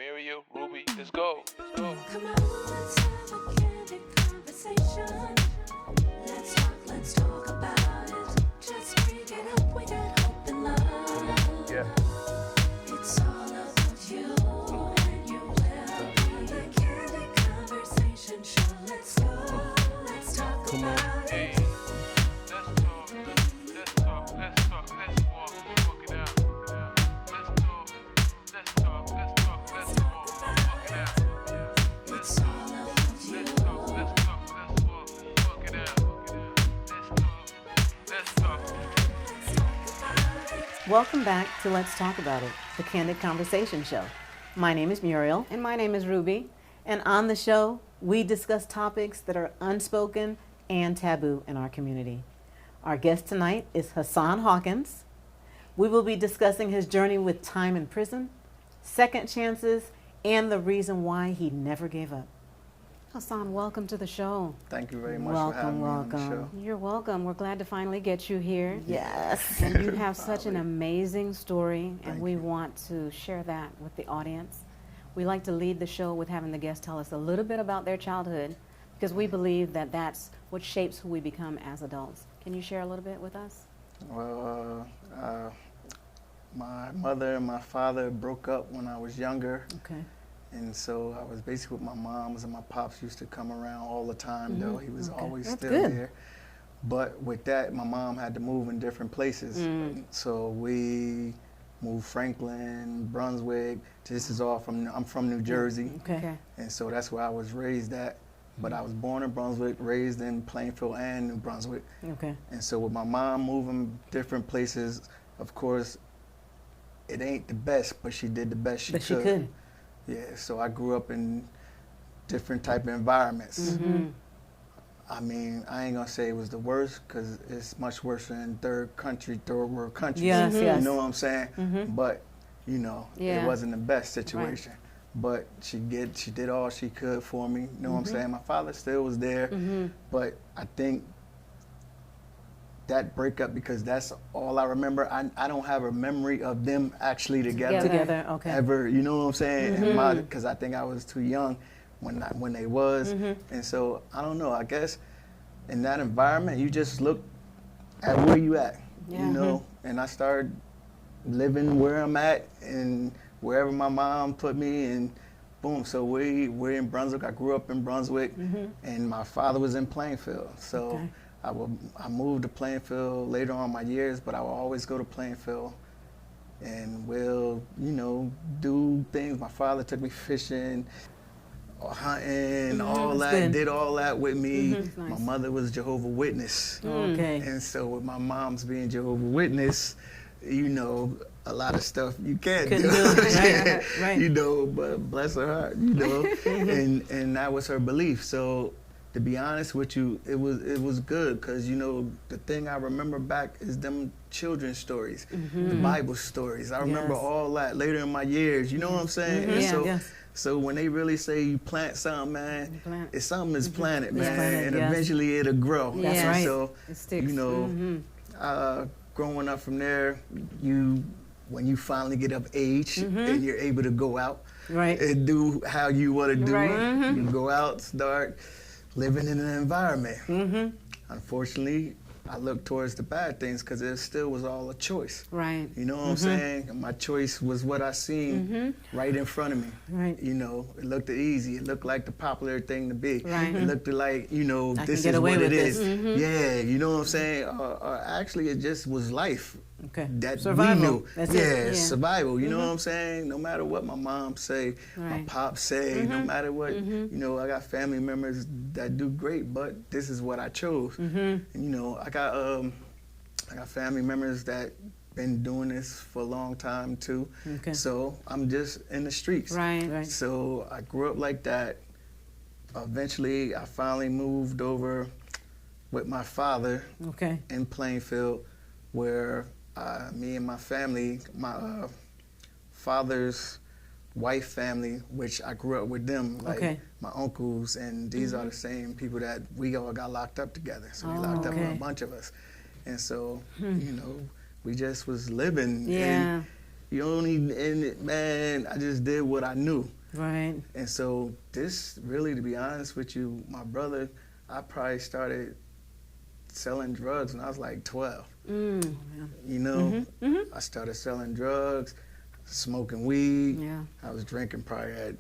Muriel, Ruby, let's go. Let's go. Come on, let's have a candid conversation. Let's talk about it. Just bring it up, we got hope and love. Yeah. It's all about you and your well-being. A candid conversation show. Let's go. Let's talk about Hey, it. let's talk, let's walk it out. Let's talk, let's walk it out. It's all about you. Let's walk it out. Let's talk. Welcome back to Let's Talk About It, the Candid Conversation Show. My name is Muriel. And my name is Ruby. And on the show, we discuss topics that are unspoken and taboo in our community. Our guest tonight is Hassan Hawkins. We will be discussing his journey with time in prison, second chances, and the reason why he never gave up. Hassan, welcome to the show. Thank you very much for having me on the show. You're welcome. We're glad to finally get you here. Yes. And you have such an amazing story, and Thank we you. want to share that with the audience. We like to lead the show with having the guests tell us a little bit about their childhood, because we believe that that's what shapes who we become as adults. Can you share a little bit with us? Well, my mother and my father broke up when I was younger, Okay. and so I was basically with my moms, and my pops used to come around all the time, though. He was always That's still good. there. But with that, my mom had to move in different places. So we moved Franklin, Brunswick. I'm from New Jersey. Okay. And so that's where I was raised at. But I was born in Brunswick, raised in Plainfield and New Brunswick. Okay. And so with my mom moving different places, of course, it ain't the best, but she did the best she But could. she could. Yeah, so I grew up in different type of environments. I mean, I ain't gonna say it was the worst, because it's much worse in third world countries. Yes, yes. You know what I'm saying? But, you know, Yeah. it wasn't the best situation. But she did all she could for me. You know what I'm saying? My father still was there, but I think that breakup, because that's all I remember. I don't have a memory of them actually together. Together, okay. Ever, you know what I'm saying? Because I think I was too young when they was, and so I don't know. I guess in that environment, you just look at where you at, you know. And I started living where I'm at and wherever my mom put me, and boom. So we're in Brunswick. I grew up in Brunswick, and my father was in Plainfield. So I moved to Plainfield later on in my years, but I will always go to Plainfield, and we'll, you know, do things. My father took me fishing, hunting, all That's that, good. did all that with me. Nice. My mother was Jehovah's Witness. Okay. And so with my mom's being Jehovah's Witness, you know, a lot of stuff you can't Couldn't do. do it. Right. You know, but bless her heart, you know. and that was her belief. So to be honest with you, it was good, because, you know, the thing I remember back is them children's stories, the Bible stories. I remember Yes. all that later in my years, you know what I'm saying? And Yeah. so, Yes. so when they really say you plant something, man, plant. it's something is planted, man, planted, and yes. eventually it'll grow. That's And right. So, It sticks. you know, growing up from there, when you finally get of age and you're able to go out Right. and do how you want to do, Right. you go out, start living in an environment. Unfortunately, I look towards the bad things, because it still was all a choice. Right. You know what I'm saying? And my choice was what I seen right in front of me. Right. You know, it looked easy. It looked like the popular thing to be. Right. It looked like, you know, I this can get is away what it with is. this. Yeah, you know what I'm saying? Actually, it just was life. Okay. That Survival. we knew. That's yeah, it. Yeah. survival. You know what I'm saying? No matter what my mom say, my Right. pop say, no matter what, you know, I got family members that do great, but this is what I chose. And, you know, I got family members that been doing this for a long time too. Okay. So I'm just in the streets. Right. Right. So I grew up like that. Eventually, I finally moved over with my father Okay. in Plainfield, where me and my family, my father's wife family, which I grew up with them, like Okay. my uncles, and these are the same people that we all got locked up together. So we locked up with okay. a bunch of us. And so, you know, we just was living. Yeah. You only in it, man. I just did what I knew. Right. And so this really, to be honest with you, my brother, I probably started selling drugs when I was like 12. You know, I started selling drugs, smoking weed. Yeah. I was drinking probably at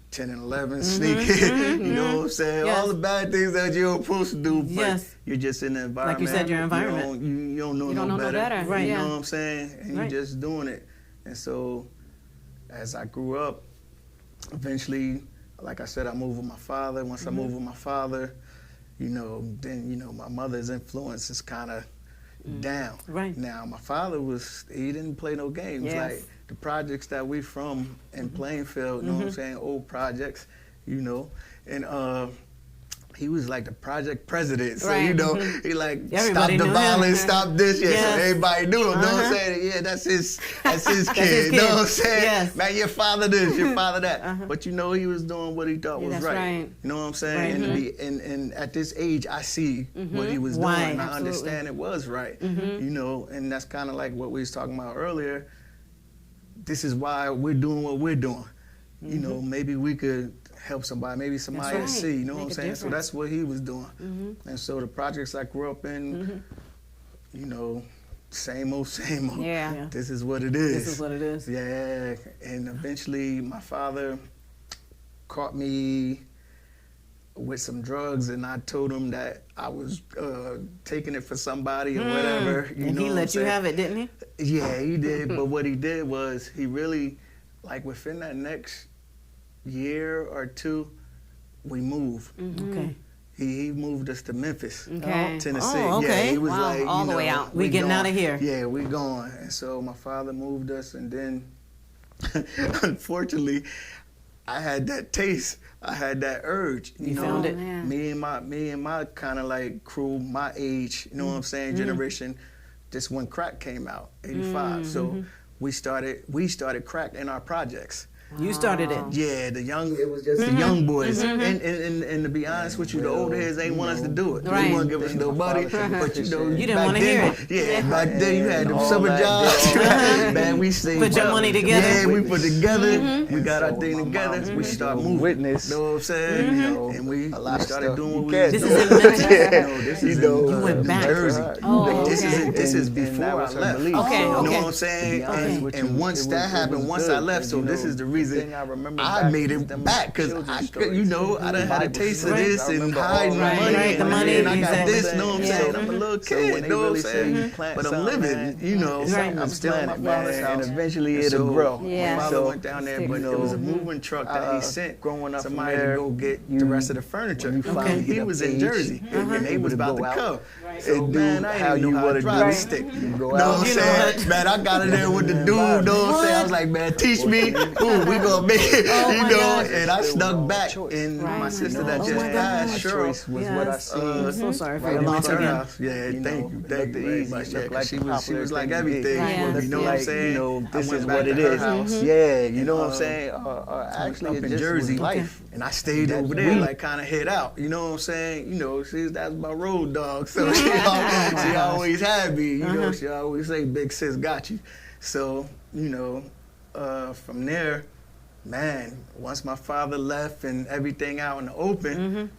10 and 11, sneaking. You know what I'm saying? Yes. All the bad things that you're supposed to do, but Yes. you're just in the environment. Like you said, your environment. You don't know You don't know no better. Right. You Yeah. know what I'm saying? And Right. you're just doing it. And so as I grew up, eventually, like I said, I moved with my father. Once I moved with my father, you know, then, you know, my mother's influence is kind of down. Right. Now, my father he didn't play no games. Yes. Like the projects that we from in Plainfield, you know what I'm saying, old projects, you know, and he was like the project president. So, you Right. know, he like, Everybody stop the knew him. violence, stop this. Yeah, Yes. so everybody knew him. Know what I'm saying? Yeah, that's his kid. his Know kid. what I'm saying? Yes. Man, your father this, your father that. But you know, he was doing what he thought Yeah, was that's right. right. You know what I'm saying? Right. And at this age, I see what he was Why? doing. And I Absolutely. understand it was right. You know, and that's kind of like what we was talking about earlier. This is why we're doing what we're doing. You know, maybe we could help somebody. Maybe somebody right. will see. You know Make what I'm a saying? So difference. that's what he was doing. And so the projects I grew up in, you know, same old, same old. Yeah. Yeah. This is what it is. This is what it is. Yeah, and eventually my father caught me with some drugs, and I told him that I was taking it for somebody or whatever. You And know he what I'm let you saying? have it, didn't he? Yeah, he did. But what he did was he really, like within that next year or two, we moved. Okay. He moved us to Memphis, Okay. Tennessee. Oh, okay. Yeah, he was Wow, like, all you the way know, out. We getting going. out of here. Yeah, we going. And so my father moved us, and then unfortunately, I had that taste. I had that urge. You know, found it. Man. me and my kind of like crew, my age, you know what I'm saying, generation. Just when crack came out, '85. So we started crack in our projects. You started it. Yeah, it was just the young boys. And to be honest with you, the old heads ain't want us to do it. Right. They wouldn't give us no money. But you know, You didn't back wanna then- hear it. Yeah, back then you had them all summer that jobs. did all Man, we saved Put your up. money together. Yeah, we put together. We got our so thing my together. mom's We been start doing moving. witness. You know what I'm saying? You know, And we a lot of started stuff doing you what we can't was This doing. is in Memphis? No, this is know, You went in back. New Jersey. Oh, This okay. is And before that I was her left. belief. Okay, You know okay. what I'm saying? To be honest with And you, once it that was happened, once I good, left, and, so you this know, is the the reason thing I remember I back made was it them back because children's I could, stories. you know, I done had a Bible taste of stories. this I and remember hiding all the that. money. Right, the and money, then I got exactly. this, you know what I'm Yeah. saying? I'm a little So kid, when they know what I'm really say saying? you plant But I'm something, living, man, you know, it's something I'm that's still in my planted, father's man, house. and eventually And it'll so grow. Yeah. My father So, went down there, you but know, it was a moving truck that he sent growing up from somebody to there, go get you- the rest of the furniture. when you finally He get was of in age, Jersey, and they was about to go out come. So, and do man, I how didn't you know how to wanna drive a do. stick. You go Know out. what I'm You know saying? what? Man, I got in there with the dude, know what I'm saying? I was like, man, teach me. Ooh, we gonna make it, Oh, you my know? gosh. And I Still snuck no back, choice. and my Right. sister Oh, that my just gosh. passed, Cheryl, choice was what I Yes. seen. I'm so sorry for right your in loss front of again. house. Yeah, You thank know, you, looked thank you very easy, much. Yeah, looked 'cause like she the was popular like thing to everything do. Right. for me. Looked You know what I'm like, saying? you know, I this went is back what to it her is. house. Yeah, you know what I'm Uh, saying? Actually, up it in just Jersey, was life. and I stayed That's over there, we. like kind of head out. You know what I'm saying? You know, that's my road dog. So she always had me. You know, she always say, "Big sis got you." So you know, from there, man, once my father left and everything out in the open,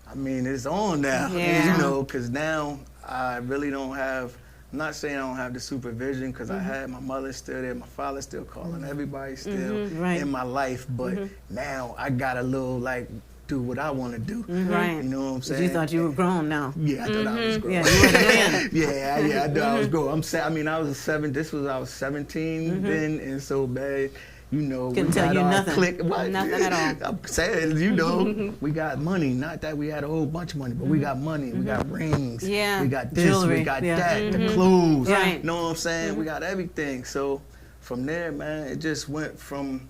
I mean, it's on now. Yeah. You know, because now I really don't have. I'm not saying I don't have the supervision because I had my mother still there, my father still calling, everybody still Right. in my life, but now I got a little like do what I want to do. Right. You know what I'm saying? You thought you were grown now. Yeah, I thought I was grown. Yeah, you were the man. yeah, I thought I was grown. I mean, I was 17 then, and so bad. You know, Couldn't we tell got you our nothing. clique. What? Nothing at all. I'm saying, you know, we got money. Not that we had a whole bunch of money, but we got money. We got rings. Yeah. We got this. Jewelry, We got yeah. that. The clothes. Right. You know what I'm saying? We got everything. So from there, man, it just went from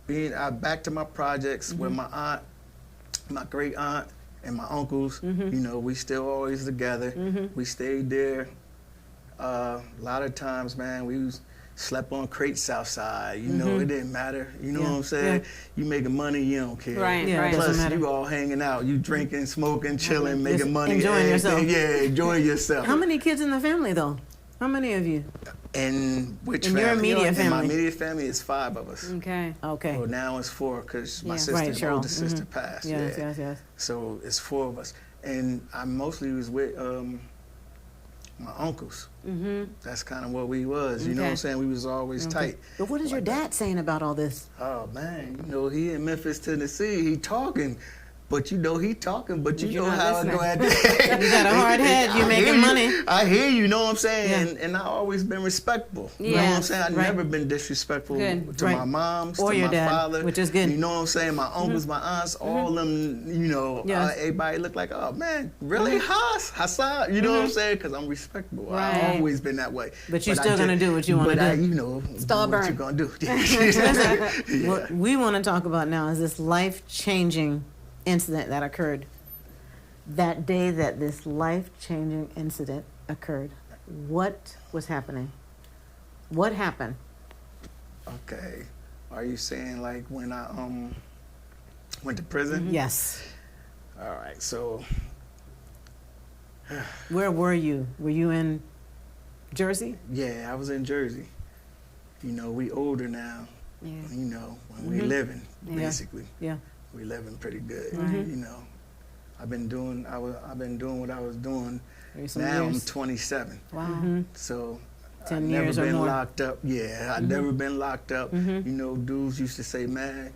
being back to my projects with my aunt, my great aunt, and my uncles. You know, we still always together. We stayed there. A lot of times, man, we slept on crates outside. You know, it didn't matter. You know Yeah, what I'm saying? yeah. You making money, you don't care. Right, Yeah, it right. doesn't Plus, matter. you all hanging out. You drinking, smoking, chilling, making Just money. enjoying everything. yourself. Yeah, enjoying yourself. How many kids in the family, though? How many of you? And which In family? your immediate In my family? immediate family is 5 of us. Okay. Okay. Well, now it's 4 because my Yeah. sister's Right, Cheryl. oldest sister passed. Yes, yeah. yes. So it's 4 of us. And I mostly was with my uncles. Mm-hmm. That's kind of what we was. You know what I'm Okay. saying? We was always tight. But what is your Like that. dad saying about all this? Oh, man. You know, he in Memphis, Tennessee. He talking. But you know, he talking, but you You're know not how it go listening. at the end. You got a hard head, you I making hear you. money. I hear you, know what I'm saying? Yeah. And I always been respectful. You know what Yeah, I'm saying? I've right. never been disrespectful Good. to Right. my moms, Or to your my dad, father. which is good. You know what I'm saying? My uncles, my aunts, all of them, you know, Yes. everybody look like, oh, man, really? Hassan? You know what I'm saying? Because I'm respectful. Right. I've always been that way. But you I still gonna just- do what you wanna but I, do. you know, what Stubborn. you gonna do. Yeah. What we want to talk about now is this life-changing incident that occurred. That day that this life-changing incident occurred, what was happening? What happened? Okay. Are you saying like when I went to prison? Yes. All right. So Where were you? Were you in Jersey? yeah, I was in Jersey. You know, we older now. Yeah. You know, when we living Yeah. basically, Yeah. we living pretty good. Right. You know, I've been doing what I was doing. Maybe some Now I'm years. 27. Wow. So 10 I've years or never been more. locked up. Yeah, I've never been locked up. You know, dudes used to say, man,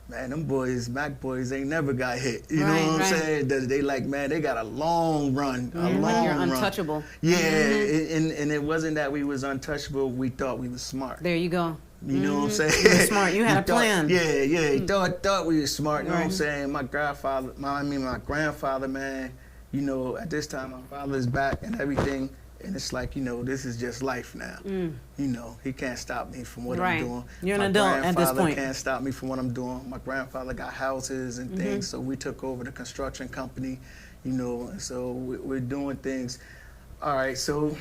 them boys, Mac boys, ain't never got hit. You know Right, what I'm right. saying? They like, man, they got a long run, a long Like you're run. untouchable. Yeah, and it wasn't that we was untouchable. We thought we was smart. There you go. You know what I'm saying? You were smart. You had a thought- plan. Yeah, he thought we was smart. You know what I'm Right. saying? My grandfather, man. You know, at this time, my father's back and everything, and it's like, you know, this is just life now. You know, he can't stop me from what Right. I'm doing. You're an My adult at this grandfather point. can't stop me from what I'm doing. My grandfather got houses and things, so we took over the construction company. You know, and so we're doing things. All right, so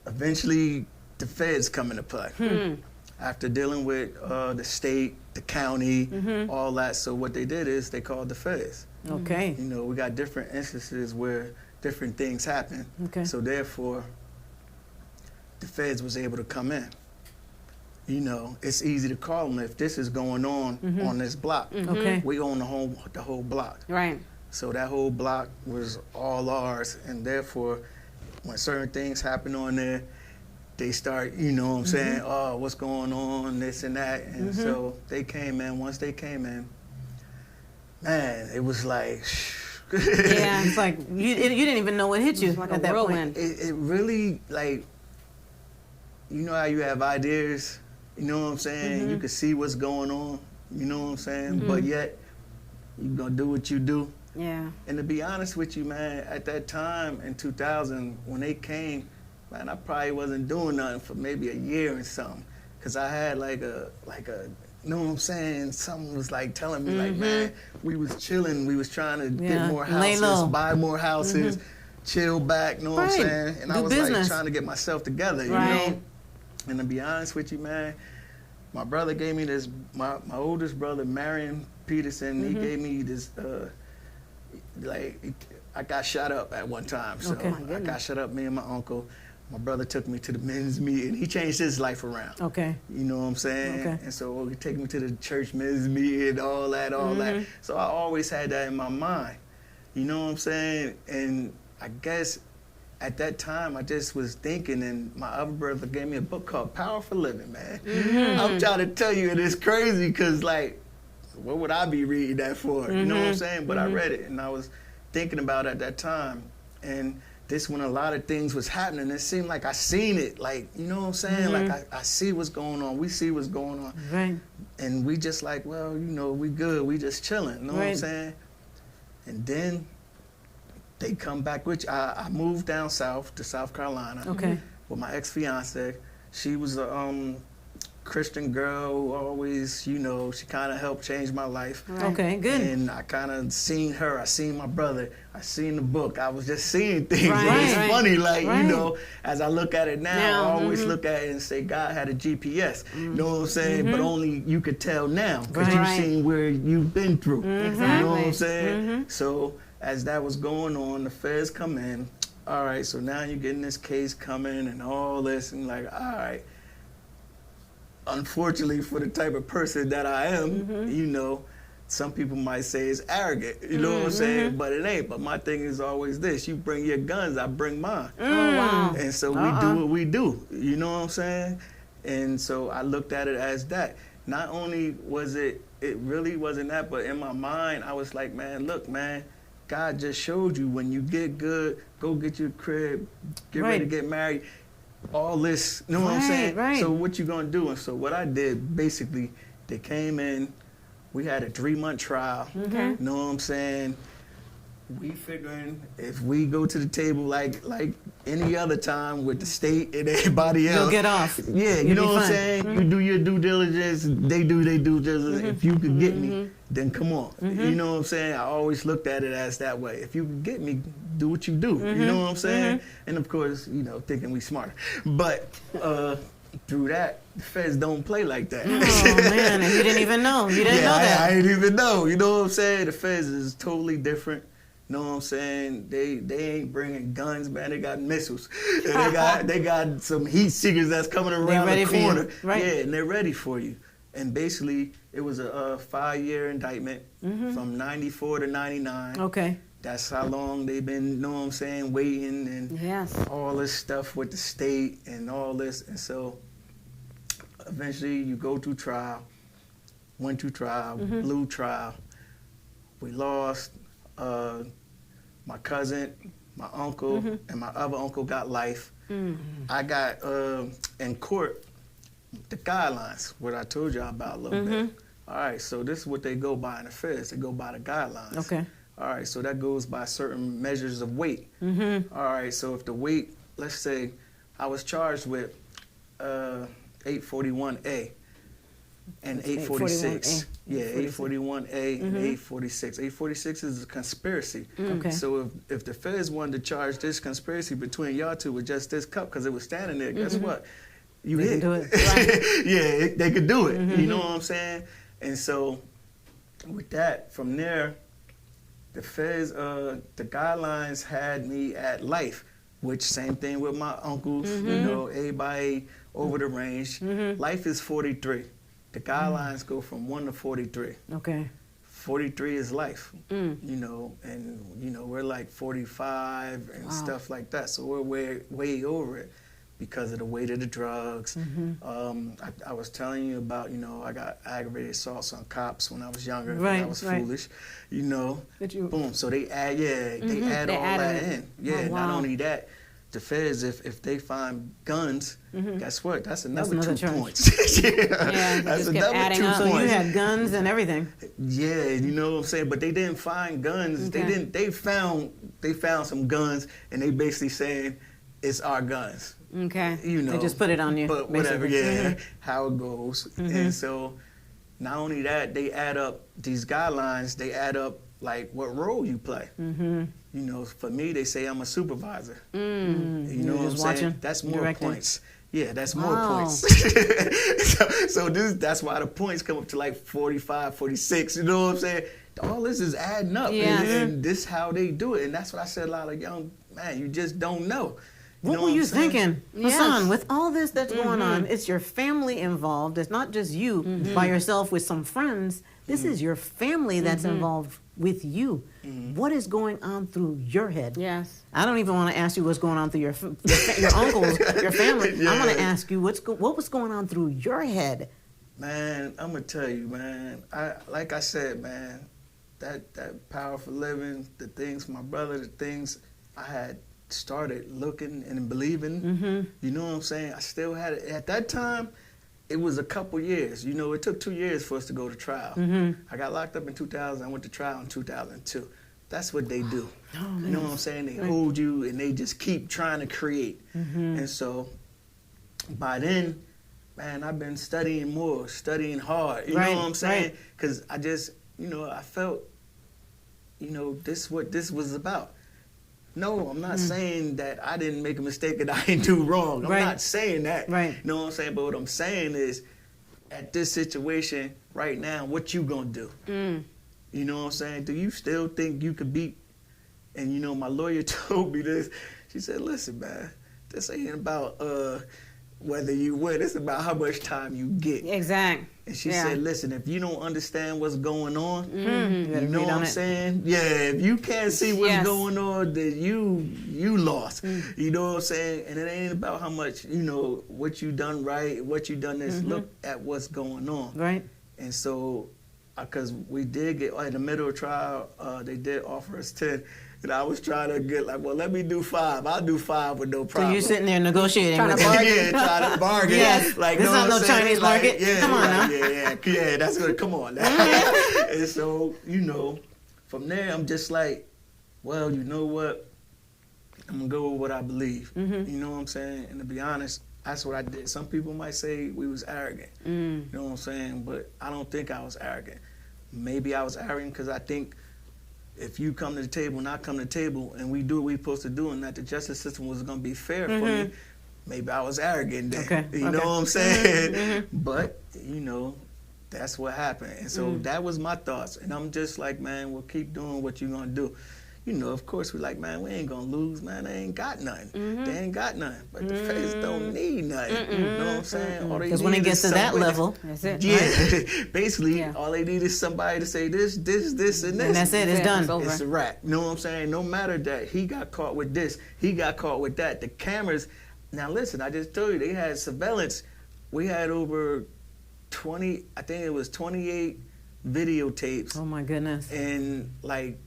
eventually the feds come into play. After dealing with the state, the county, all that. So what they did is they called the feds. Okay. You know, we got different instances where different things happen. Okay. So therefore, the feds was able to come in. You know, it's easy to call them if this is going on this block. Okay. We own the whole block. Right. So that whole block was all ours, and therefore, when certain things happen on there, they start, you know what I'm saying, oh, what's going on, this and that. And so they came in. Once they came in, man, it was like, Yeah. It's like you didn't even know what hit you It's like at a that whirlwind. point. it really, like, you know how you have ideas, you know what I'm saying? You can see what's going on, you know what I'm saying? But yet, you're going to do what you do. Yeah. And to be honest with you, man, at that time in 2000, when they came, man, I probably wasn't doing nothing for maybe a year and something. Because I had like a, you know what I'm saying? Something was like telling me, like, man, we was chilling. We was trying to Yeah, get more lay houses, low. buy more houses, chill back, you know what I'm Right. saying? And I Do was like business. trying to get myself together, you Right. know? And to be honest with you, man, my brother gave me this, my oldest brother, Marion Peterson, he gave me this, I got shot up at one time. So Okay. I got shot up, me and my uncle. My brother took me to the men's meeting. He changed his life around. Okay. You know what I'm saying? Okay. And so he take me to the church men's meeting, all that. So I always had that in my mind. You know what I'm saying? And I guess at that time, I just was thinking, and my other brother gave me a book called Power for Living, man. I'm trying to tell you, it is crazy, because, like, what would I be reading that for? You know what I'm saying? But I read it, and I was thinking about it at that time. And this when a lot of things was happening, it seemed like I seen it. Like, you know what I'm saying? Like, I see what's going on. We see what's going on. Right. And we just like, well, you know, we good. We just chilling. You know what I'm Right. saying? And then they come back, which I moved down south to South Carolina Okay. with my ex-fiance. She was a Christian girl who always, you know, she kind of helped change my life. Okay. Good. And I kind of seen her. I seen my brother. I seen the book. I was just seeing things. Right, And it's right. funny, like, Right. you know, as I look at it now, Now, I always look at it and say, God had a GPS. You know what I'm saying? But only you could tell now, because Right. you've seen where you've been through. You know what I'm Exactly. saying? So as that was going on, the feds come in. all right, so now you're getting this case coming and all this, and like, all right. Unfortunately, for the type of person that I am, you know, some people might say it's arrogant, you know what I'm saying? But it ain't. But my thing is always this: you bring your guns, I bring mine. Oh, wow. And so we do what we do, you know what I'm saying? And so I looked at it as that. Not only was it really wasn't that, but in my mind, I was like, man, look, man, God just showed you when you get good, go get your crib, get ready to get married, all this, you know what I'm saying? Right. So what you gonna do? And so what I did, basically, they came in, we had a 3-month trial, you know what I'm saying? We figuring if we go to the table like any other time with the state and everybody else. You'll get off. Yeah, you You'll know be what I'm fine. saying? You do your due diligence, they do their due diligence. If you could get me, then come on. You know what I'm saying? I always looked at it as that way. If you could get me, do what you do. You know what I'm saying? And of course, you know, thinking we smart. But through that, the feds don't play like that. Oh man, and you didn't even know. You didn't know that. I didn't even know. You know what I'm saying? The feds is totally different. You know what I'm saying? They ain't bringing guns, man. They got missiles. And they got some heat seekers that's coming around the corner. Right. Yeah, and they're ready for you. And basically, it was a 5-year indictment from 94 to 99. Okay. That's how long they've been, you know what I'm saying, waiting and all this stuff with the state and all this. And so eventually you go to trial, went to trial, blew trial. We lost. My cousin, my uncle, and my other uncle got life. I got in court the guidelines, what I told y'all about a little bit. All right, so this is what they go by in the feds. They go by the guidelines. Okay. All right, so that goes by certain measures of weight. All right, so if the weight, let's say I was charged with 841A and 846. 841A. Yeah, 841A and 846. 846 is a conspiracy. Okay. So if the feds wanted to charge this conspiracy between y'all two with just this cup, because it was standing there, guess what? You They hit. can do it. Right. Yeah, they could do it. You know what I'm saying? And so with that, from there, the feds, the guidelines had me at life, which same thing with my uncles, you know, everybody over the range. Life is 43. The guidelines go from 1 to 43. Okay. 43 is life, you know, and, you know, we're like 45 and stuff like that. So we're way over it because of the weight of the drugs. I was telling you about, you know, I got aggravated assaults on cops when I was younger. Right, I was right. foolish, you know. Did you- Boom. So they add, they add all that in. Yeah, Oh, wow. not only that, the feds, if they find guns, guess what? That's another another 2 charge. points. Yeah, That's just kept another adding 2 up. So points. you had guns and everything. Yeah, you know what I'm saying? But they didn't find guns. Okay. They found some guns, and they basically saying it's our guns. Okay. You know, They just put it on you, But whatever, basically. how it goes. And so, not only that, they add up these guidelines. They add up like what role you play. You know, for me, they say I'm a supervisor. You know what I'm just saying? watching, That's more directing. points. Yeah, that's more Wow. points. so that's why the points come up to like 45, 46. You know what I'm saying? All this is adding up, Yes. and this how they do it. And that's what I said. A lot of young man, you just don't know. What know were you I'm saying? thinking? Yes. Hassan, with all this that's going on, it's your family involved. It's not just you by yourself with some friends. This is your family that's involved with you. What is going on through your head? Yes. I don't even want to ask you what's going on through your uncles, your family. I'm going to ask you what was going on through your head. Man, I'm gonna tell you, man. Like I said, man, that powerful living, the things my brother, the things I had started looking and believing. You know what I'm saying? I still had it at that time. It was a couple years. You know, it took 2 years for us to go to trial. I got locked up in 2000. I went to trial in 2002. That's what they do. You know what I'm saying? They hold you and they just keep trying to create. And so by then, man, I've been studying more, studying hard. You know what I'm saying? Because I just, you know, I felt, you know, this what this was about. No, I'm not saying that I didn't make a mistake and I didn't do wrong. I'm not saying that. Right. You know what I'm saying? But what I'm saying is, at this situation right now, what you gonna do? You know what I'm saying? Do you still think you could beat? And you know, my lawyer told me this. She said, listen, man, this ain't about whether you win. It's about how much time you get. Exact. And she Yeah. said, listen, if you don't understand what's going on, You gotta you know read what on I'm it. saying? Yeah, if you can't see what's Yes. going on, then you lost. You know what I'm saying? And it ain't about how much, what you done right, what you done this. Look at what's going on. Right. And so, because we did get, in the middle of trial, they did offer us 10. And I was trying to get like, well, let me do 5. I'll do 5 with no So problem. you sitting there negotiating Trying with to them. bargain. Yeah, trying to bargain. Yes. Like, This know not what no I'm saying? Chinese Like, market. Yeah, Come on now. Yeah, that's good. Come on now. And so, from there, I'm just like, well, you know what? I'm going to go with what I believe. Mm-hmm. You know what I'm saying? And to be honest, that's what I did. Some people might say we was arrogant. You know what I'm saying? But I don't think I was arrogant. Maybe I was arrogant because I think if you come to the table and I come to the table and we do what we're supposed to do and that the justice system was going to be fair for me, maybe I was arrogant then. Okay, You know okay. what I'm saying? But, that's what happened. And so that was my thoughts. And I'm just like, man, well, keep doing what you're going to do. Of course, we're like, man, we ain't going to lose, man. They ain't got nothing. They ain't got nothing. But the feds don't need nothing. You know what I'm saying? All they Because when need it gets is to that somebody- level, That's it. Yeah, basically, Yeah. all they need is somebody to say this, and this. and that's it. It's It's done. over. It's a wrap. You know what I'm saying? No matter that he got caught with this, he got caught with that. The cameras. Now listen, I just told you they had surveillance. We had over 20. I think it was 28 videotapes Oh my goodness. and like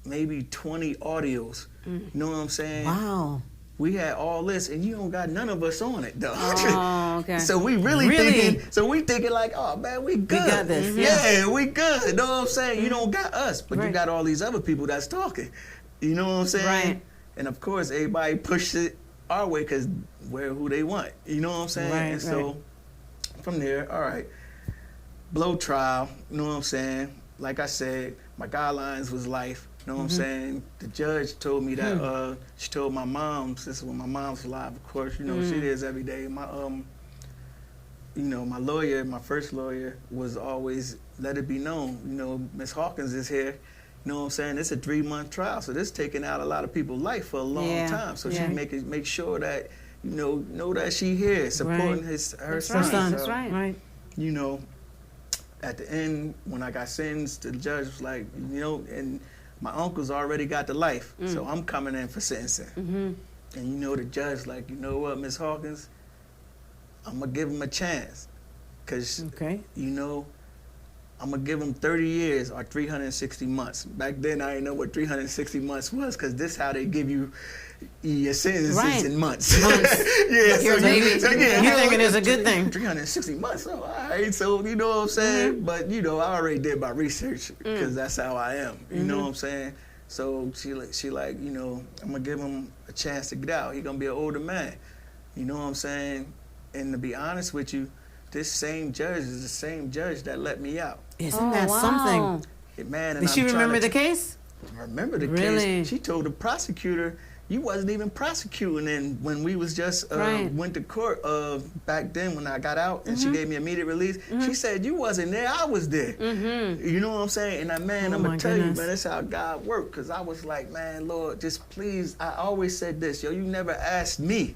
maybe 20 audios. You know what I'm saying? Wow. We had all this, and you don't got none of us on it though. Oh, okay. So we really Really? thinking like, oh man, we good. got this, Yeah, we good. You know what I'm saying? You don't got us, but you Right. got all these other people that's talking. You know what I'm saying? Right. And of course, everybody pushed it our way because we're who they want. You know what I'm saying? Right, and so from there, all right, blow trial. You know what I'm saying? Like I said, my guidelines was life. You know what I'm saying? The judge told me that, she told my mom, this is when my mom's alive, of course, she is every day. My, my lawyer, my first lawyer, was always, let it be known, Miss Hawkins is here. You know what I'm saying? It's a 3-month trial, so this taking out a lot of people's life for a long Yeah, time. So yeah. she make sure that, know that she here, supporting her That's son. right. Son. That's So, right. Right. At the end, when I got sentenced, the judge was like, and my uncle's already got the life, so I'm coming in for sentencing. And the judge like, you know what, Miss Hawkins, I'm gonna give him a chance, cause Okay. I'm gonna give him 30 years or 360 months. Back then, I didn't know what 360 months was, cause this how they give you your sentences Right. in months. Months. Yeah, You're thinking, you're thinking it's a good thing. 360 months. Oh, all right. So you know what I'm saying. But I already did my research because that's how I am. You know what I'm saying. So she like, I'm gonna give him a chance to get out. He gonna be an older man. You know what I'm saying. And to be honest with you, this same judge is the same judge that let me out. Isn't that something? Man, and Did she I'm trying remember to the case? remember the Really? case. She told the prosecutor, you wasn't even prosecuting. And when we was just Right. went to court back then when I got out and she gave me immediate release, she said, you wasn't there, I was there. You know what I'm saying? And Oh, I'm my going to tell goodness. you, man, that's how God worked. Because I was like, man, Lord, just please, I always said this, you never asked me.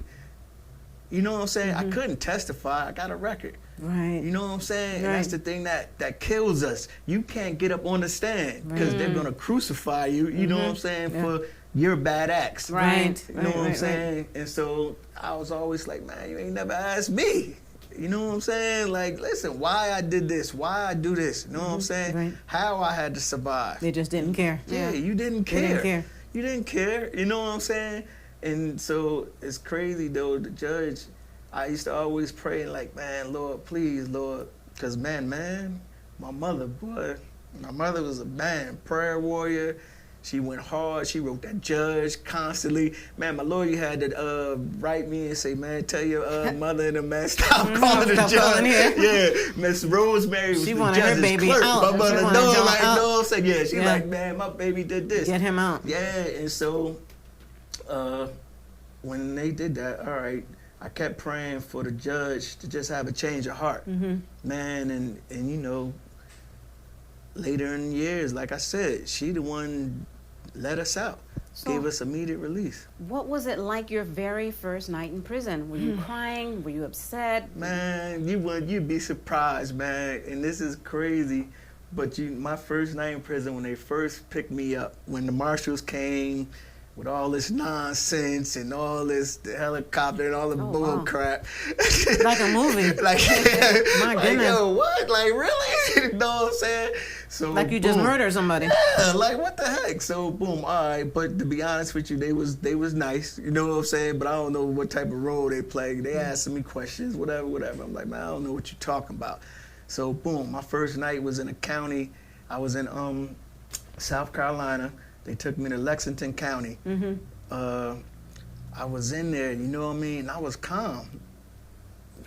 You know what I'm saying? I couldn't testify. I got a record. Right. You know what I'm saying? Right. And that's the thing that kills us. You can't get up on the stand because they're going to crucify you, you know what I'm saying, for your bad acts. Right. You know what I'm saying? And so I was always like, man, you ain't never asked me. You know what I'm saying? Like, listen, why I did this, why I do this. You know what I'm saying? Right. How I had to survive. They just didn't care. Yeah, you didn't care. They didn't care. You didn't care. You know what I'm saying? And so it's crazy though. The judge, I used to always pray like, man, Lord, please, Lord, because man, my mother, boy, my mother was a prayer warrior. She went hard. She wrote that judge constantly. Man, my lawyer had to write me and say, man, tell your mother and the man stop calling the Stop judge. calling here. Yeah, Miss Rosemary was She the wanted her judge's baby clerk. out. My She mother wanted know, John like, out. no, said, yeah. She Yeah. like, man, my baby did this. Get him out. Yeah, and so when they did that, all right, I kept praying for the judge to just have a change of heart, man, and later in years, like I said, she the one let us out. gave us immediate release. What was it like your very first night in prison? Were you crying? Were you upset? Man, you'd be surprised, man. And this is crazy, but my first night in prison, when they first picked me up, when the marshals came with all this nonsense and all this the helicopter and all the bull wow. crap. Like a movie. Like, My like, goodness. yo, what? Like, really? You know what I'm saying? So Like you just boom. murdered somebody. Yeah, like what the heck? So boom, all right. But to be honest with you, they was nice. You know what I'm saying? But I don't know what type of role they play. They asking me questions, whatever. I'm like, man, I don't know what you're talking about. So boom, my first night was in a county. I was in South Carolina. They took me to Lexington County. I was in there, you know what I mean? I was calm.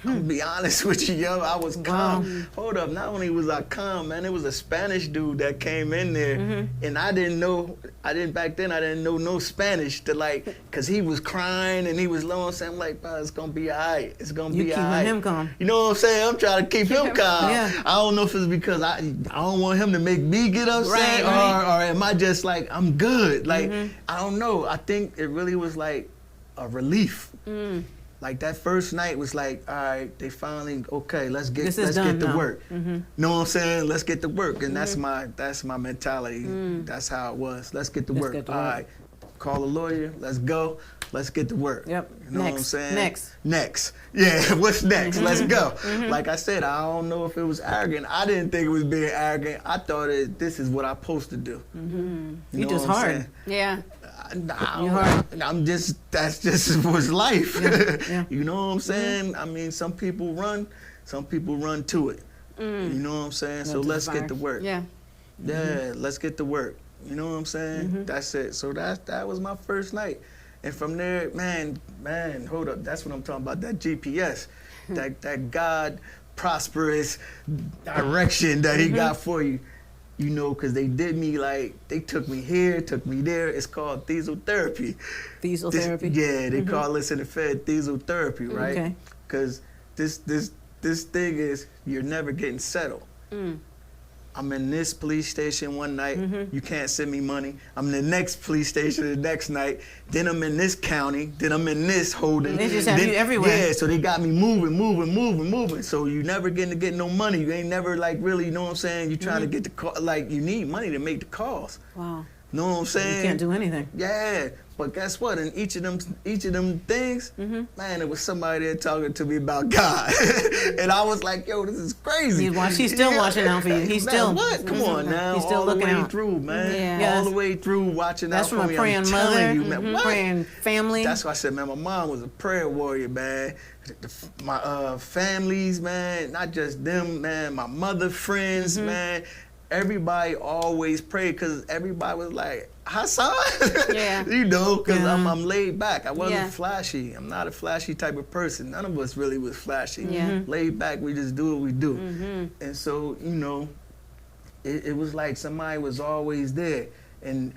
I'm gonna be honest with you, yo. I was calm. Hold up, not only was I calm, man, it was a Spanish dude that came in there, and I didn't know no Spanish to like, cause he was crying and he was low, saying, I'm like, bro, it's gonna be all right. It's gonna be all right. You keeping him calm. You know what I'm saying? I'm trying to keep him calm. Yeah. I don't know if it's because I don't want him to make me get upset, Right. or am I just like, I'm good? Like, I don't know. I think it really was like a relief. Like that first night was like, all right, they finally, okay, let's get to work. Know what I'm saying? Let's get to work. And that's my mentality. That's how it was. Let's get to work. get to All work. right, call a lawyer. Let's go. Let's get to work. Yep. You know what I'm saying? Next. Yeah, what's next? Let's go. Like I said, I don't know if it was arrogant. I didn't think it was being arrogant. I thought this is what I'm supposed to do. You You know just what I'm hard. saying? Yeah. That's just was life. Yeah. You know what I'm saying? I mean, some people run to it. You know what I'm saying? So let's get to work. Yeah. Yeah, let's get to work. You know what I'm saying? That's it. So that was my first night. And from there, man, hold up. That's what I'm talking about, that GPS. that God prosperous direction that he got for you. You know, because they did me like, they took me here, took me there. It's called diesel therapy. Diesel therapy? Yeah, they call this in the Fed diesel therapy, right? Okay. Because this thing is, you're never getting settled. I'm in this police station one night, you can't send me money. I'm in the next police station the next night, then I'm in this county, then I'm in this holding. They just have you everywhere. Yeah, so they got me moving. So you never getting to get no money. You ain't never like really, you know what I'm saying? You trying to get the call, like you need money to make the calls. Wow. Know what I'm saying? You can't do anything. Yeah, but guess what? In each of them things, man, it was somebody there talking to me about God, and I was like, "Yo, this is crazy." He's still watching out for you. He's Man, still what? Come on now, He's still all looking the way out. through, man. Yeah. All the way through, watching That's out from for a me. praying I'm mother, telling you, man. What? praying family. That's why I said, man, my mom was a prayer warrior, man. My families, man, not just them, man. My mother friends, man. Everybody always prayed because everybody was like, Hassan, Yeah. you know, because Yeah. I'm laid back. I wasn't Yeah. flashy. I'm not a flashy type of person. None of us really was flashy. Yeah. Laid back, we just do what we do. And so, you know, it was like somebody was always there. And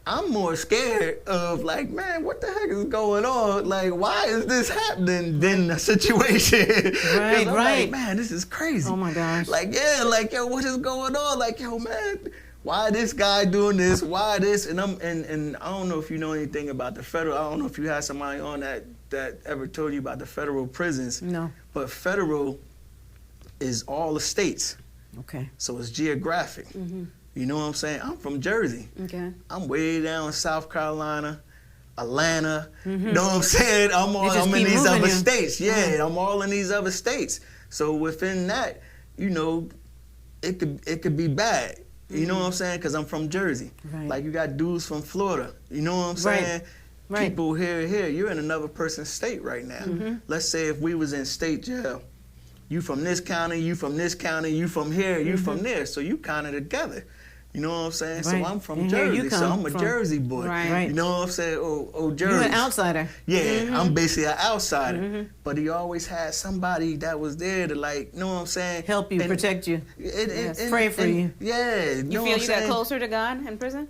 I'm more scared of like, man, what the heck is going on? Like, why is this happening than the situation? 'Cause Right, I'm right. like, man, this is crazy. Oh my gosh. Like, yeah, like, yo, what is going on? Like, yo, man, why this guy doing this? Why this? And and I don't know if you know anything about the federal. I don't know if you had somebody on that ever told you about the federal prisons. No. But federal is all the states, Okay. so it's geographic. You know what I'm saying? I'm from Jersey. Okay. I'm way down in South Carolina, Atlanta. You know what I'm saying? I'm just in keep these moving other you. states. Yeah, I'm all in these other states. So within that, you know, it could be bad. You know what I'm saying? Because I'm from Jersey. Right. Like you got dudes from Florida. You know what I'm saying? Right. People here. You're in another person's state right now. Let's say if we was in state jail, you from this county, you from this county, you from here, you from there. So you kind of together. You know what I'm saying? Right. So I'm from And here you Jersey, so come I'm a from- Jersey boy. Right. You know what I'm saying? Oh, Jersey. You're an outsider. Yeah, I'm basically an outsider. But he always had somebody that was there to like, you know what I'm saying? Help you, And protect you. Yes. Pray for you. Yeah. You know feel what you I'm got saying? closer to God in prison?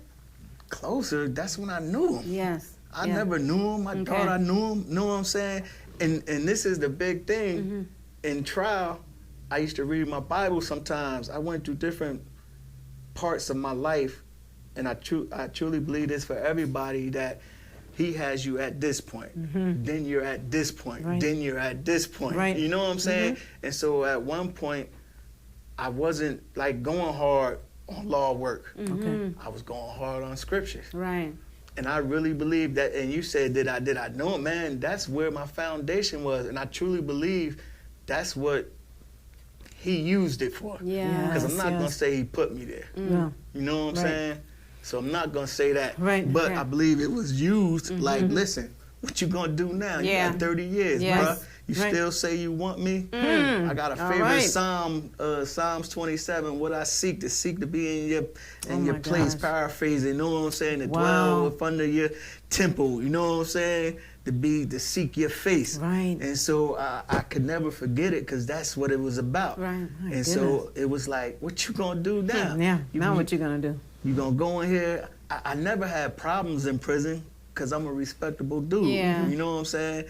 Closer, that's when I knew him. Yes. I Yeah. never knew him. I Okay. thought I knew him. Know what I'm saying? And this is the big thing. In trial, I used to read my Bible sometimes. I went through different parts of my life and I truly believe this for everybody, that he has you at this point, then you're at this point, Right. then you're at this point. Right. You know what I'm saying? And so at one point, I wasn't like going hard on law work. Okay. I was going hard on scriptures. Right. And I really believe that, and you said, did I know it, man? That's where my foundation was. And I truly believe that's what he used it for. Yeah. Because I'm not Yes, going to say he put me there. Yeah. You know what I'm Right. saying? So I'm not going to say that. Right. But Right. I believe it was used like, listen, what you going to do now? Yeah. You got 30 years, Yes. bruh. You Right. still say you want me? I got a All favorite right. psalm, Psalms 27. What I seek to be in your Oh your my place. gosh. Paraphrasing, you know what I'm saying? To Wow. dwell up under your temple. You know what I'm saying? To seek your face. Right. And so I could never forget it, because that's what it was about. Right. My And so it was like, what you gonna do now? Yeah. You, Now you, what you gonna do? you gonna go in here? I never had problems in prison, because I'm a respectable dude. Yeah. You know what I'm saying?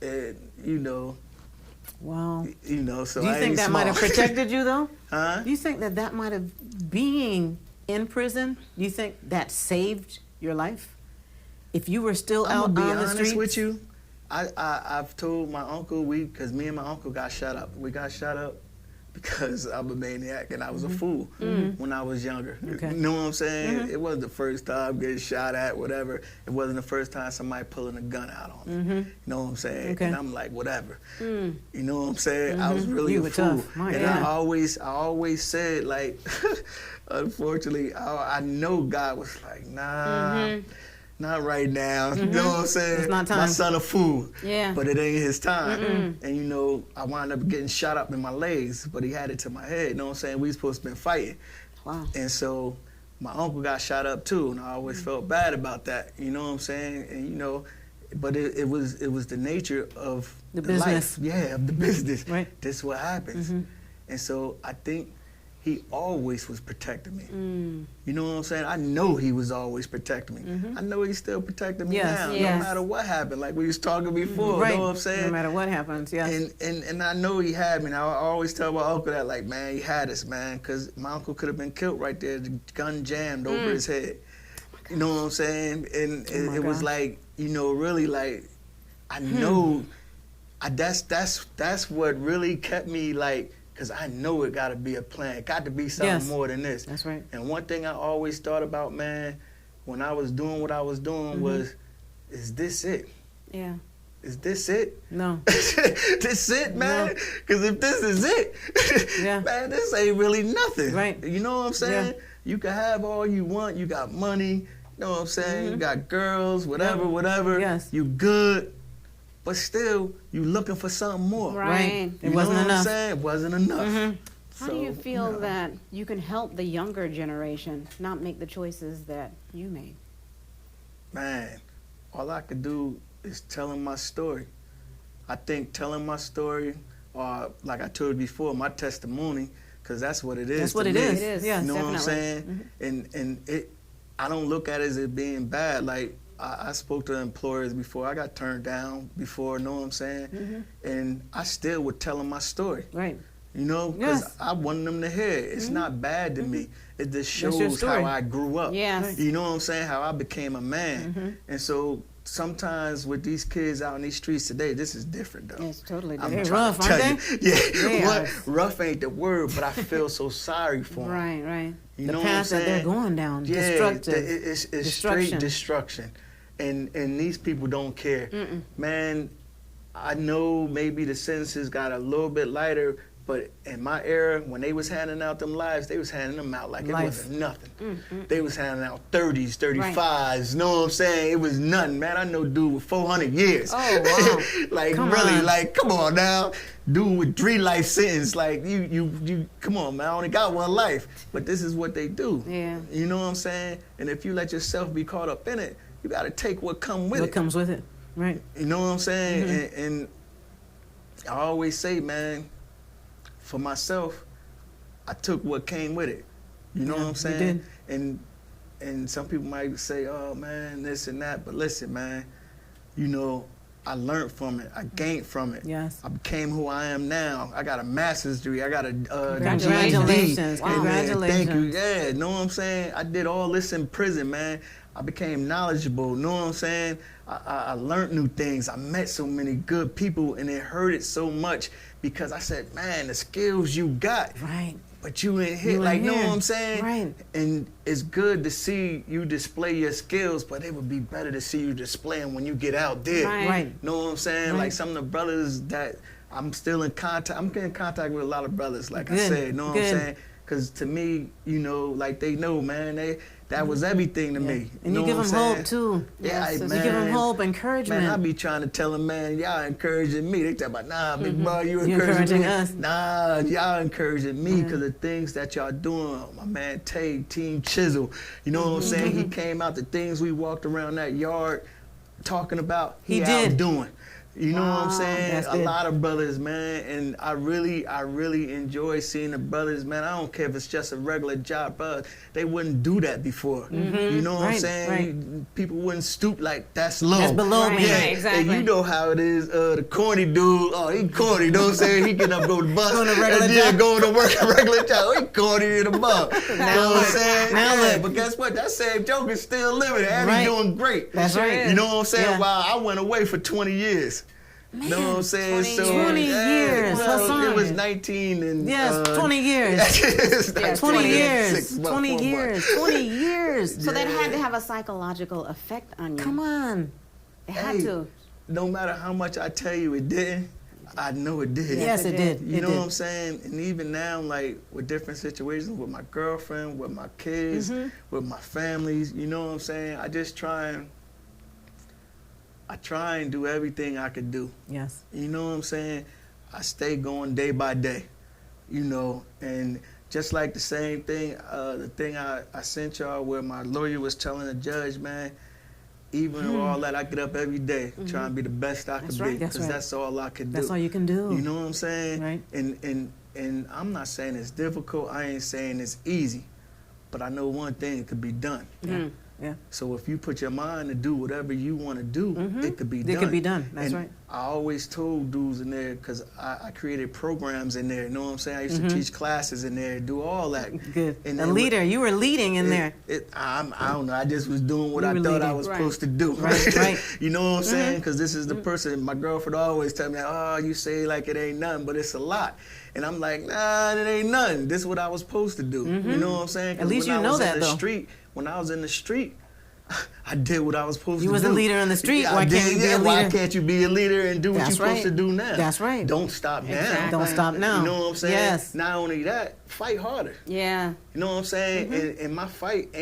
And, Wow. so Do you I think ain't that might have small. protected you though? Huh? Do you think that might have, being in prison, do you think that saved your life? If you were still I'm out gonna be on the honest streets? with you. I've told my uncle, because me and my uncle got shot up. We got shot up because I'm a maniac and I was a fool when I was younger. Okay. You know what I'm saying? It wasn't the first time getting shot at, whatever. It wasn't the first time somebody pulling a gun out on me. You know what I'm saying? Okay. And I'm like, whatever. You know what I'm saying? I was really You a were fool. tough. My And God. I always said, like, unfortunately, I know God was like, nah. Not right now. You know what I'm saying? It's not time. My son a fool. Yeah. But it ain't his time. And I wound up getting shot up in my legs, but he had it to my head. You know what I'm saying? We was supposed to been fighting. Wow. And so my uncle got shot up too, and I always felt bad about that. You know what I'm saying? And but it was the nature of The business. life. Yeah, of the business. Right. This is what happens. And so I think he always was protecting me. You know what I'm saying? I know he was always protecting me. I know he's still protecting me Yes, now, yes. no matter what happened. Like we was talking before, Right. you know what I'm saying? No matter what happens, yes. And I know he had me. And I always tell my uncle that, like, man, he had us, man, because my uncle could have been killed right there. The gun jammed over his head. You know what I'm saying? And Oh it was gosh. like, really like, I know, that's what really kept me, like, because I know it got to be a plan. It got to be something Yes. more than this. That's right. And one thing I always thought about, man, when I was doing what I was doing was, is this it? Yeah. Is this it? No. This it, man? Because if this is it, Yeah. man, this ain't really nothing. Right. You know what I'm saying? Yeah. You can have all you want. You got money. You know what I'm saying? You got girls, whatever. Yes. You good. But still, you looking for something more. Right. It You wasn't know enough. what I'm saying? It wasn't enough. How do you feel that you can help the younger generation not make the choices that you made? Man, all I could do is telling my story. I think telling my story, or like I told you before, my testimony, because that's what it is. That's what to it me. is. It is, Yes. You know what I'm definitely. saying? And it, I don't look at it as it being bad. Like I spoke to employers before. I got turned down before. Know what I'm saying? And I still would tell them my story. Right. You know, because Yes. I wanted them to hear it. It's not bad to me. It just your shows story. how I grew up. Yes. You know what I'm saying? How I became a man. And so sometimes with these kids out in these streets today, this is different though. It's totally I'm different. They're trying rough, to tell aren't you. They Yeah, what? are. Rough ain't the word, but I feel so sorry for them. Right, right. You The know what I'm path that they're saying? going down, Yeah, destructive. it's destruction. straight destruction. And these people don't care. Man, I know maybe the sentences got a little bit lighter, but in my era, when they was handing out them lives, they was handing them out like it Life. wasn't nothing. They was handing out 30s, 35s, you know what I'm saying? It was nothing, man. I know dude with 400 years. Oh, wow. Like, Come really, on. like, come on now. Dude with 3 life sentences, like, you, come on, man. I only got 1 life. But this is what they do. Yeah. You know what I'm saying? And if you let yourself be caught up in it, you got to take what come with What it. comes with it. Right. You know what I'm saying? And I always say, man, for myself, I took what came with it. You know Yeah, what I'm you saying? did. And some people might say, oh man, this and that. But listen, man, you know, I learned from it. I gained from it. Yes. I became who I am now. I got a master's degree. I got a Congratulations. GED. Wow. Man, thank you. Congratulations. Yeah, know what I'm saying? I did all this in prison, man. I became knowledgeable. Know what I'm saying? I learned new things. I met so many good people, and it hurted so much because I said, man, the skills you got. Right. But you ain't hit, You like, ain't know here. what I'm saying? Right. And it's good to see you display your skills, but it would be better to see you display them when you get out there. Right. Right. Know what I'm saying? Right. Like some of the brothers that I'm still in contact, I'm getting in contact with a lot of brothers, like I Good. said, know what Good. I'm saying? Because to me, you know, like they know, man, that was everything to me. And you know give what them I'm hope saying? too. Yeah, Yes, man. You give them hope, encouragement. Man, I be trying to tell them, man, y'all encouraging me. They talk about, nah, big bro, you You're encouraging encouraging me. us. Nah, y'all encouraging me because the things that y'all doing. My man Tay, Team Chisel, you know what I'm saying? He came out, the things we walked around that yard talking about, He out did. doing. You know what I'm saying? That's A good. lot of brothers, man, and I really enjoy seeing the brothers, man. I don't care if it's just a regular job, but they wouldn't do that before. You know what I'm Right, saying? right. People wouldn't stoop like that's low. That's below Right, me. Yeah, right, exactly. and you know how it is. The corny dude, oh, he corny. You know what I'm saying? He get up, go to the bus, Going to regular and then job. going to work a regular job. Oh, he corny in the bus. You know what I'm saying? Now Yeah, look. but guess what? That same joke is still living, and Right. he's doing great. That's right. You know what I'm saying? Yeah. Wow, I went away for 20 years. You know what I'm saying? 20 years, Well, Hassan. it was 19 and Yes, 20 years. It's like 20 years. 26, about 20 4 years. months. 20 years. So that had to have a psychological effect on you. Come on. It had Hey, to. No matter how much I tell you it didn't, I know it did. Yes, it did. You It know did. what I'm saying? And even now, like with different situations with my girlfriend, with my kids, Mm-hmm. with my families, you know what I'm saying? I try and do everything I could do. Yes. You know what I'm saying? I stay going day by day, you know, and just like the same thing, the thing I sent y'all where my lawyer was telling the judge, man, even with all that, I get up every day trying to be the best I That's could right, be, that's because right. that's all I could do. That's all you can do. You know what I'm saying? Right. And I'm not saying it's difficult. I ain't saying it's easy, but I know one thing: it could be done. Yeah. Yeah. So if you put your mind to do whatever you want to do, it could be done. It could be done. That's And right. I always told dudes in there, because I created programs in there, you know what I'm saying? I used to teach classes in there, do all that. Good. And A then leader. You were leading in there. I don't know. I just was doing what You I were thought I leading. was Right. supposed to do. Right, right. You know what I'm saying? Because this is the person, my girlfriend always tell me, oh, you say like it ain't nothing, but it's a lot. And I'm like, nah, it ain't nothing. This is what I was supposed to do. You know what I'm saying? 'Cause At least when you I know was that, in the though. street, when I was in the street, I did what I was supposed to do. You was a leader in the street. Yeah, Why I can't did. you be a Why leader? can't you be a leader and do what That's you're supposed right. to do now? That's right. Don't stop now. Exactly. Don't stop now. You know what I'm saying? Yes. Not only that, fight harder. Yeah. You know what I'm saying? Mm-hmm. And my fight